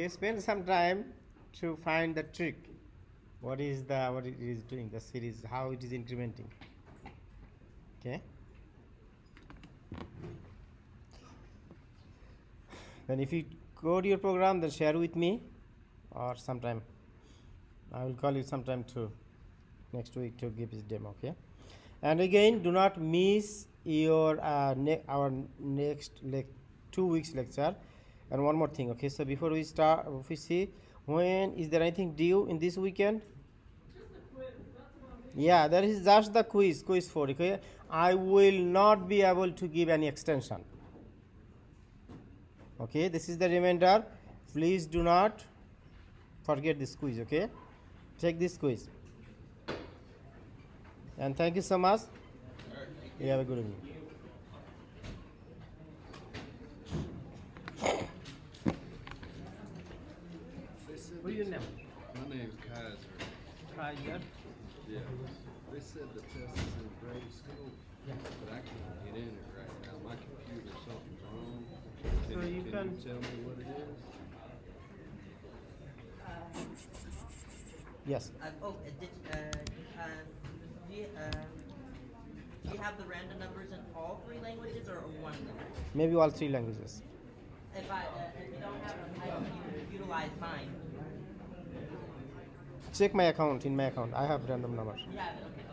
Spend some time to find the trick. What it is doing, the series, how it is incrementing. Okay. Then if you go to your program, then share with me, or sometime I will call you sometime to next week to give this demo. Okay. And again, do not miss your our next 2 weeks lecture. And one more thing. Okay. So before we start, if we see when is there anything due in this weekend? Yeah, that is just the quiz 4. Okay, I will not be able to give any extension. Okay, this is the reminder. Please do not forget this quiz. Okay, take this quiz. And thank you so much. You have a good evening. What is your name? My name's Kaiser. Kaiser. Yeah. They said the test is in grade school. Yeah. But I can't get in it right now. My computer, something's wrong. So you can you tell me what it is? Yes. Do you have the random numbers in all 3 languages or one language? Maybe all 3 languages. If you don't have them, how can you utilize mine? Check my account. In my account, I have random numbers. You have it, okay.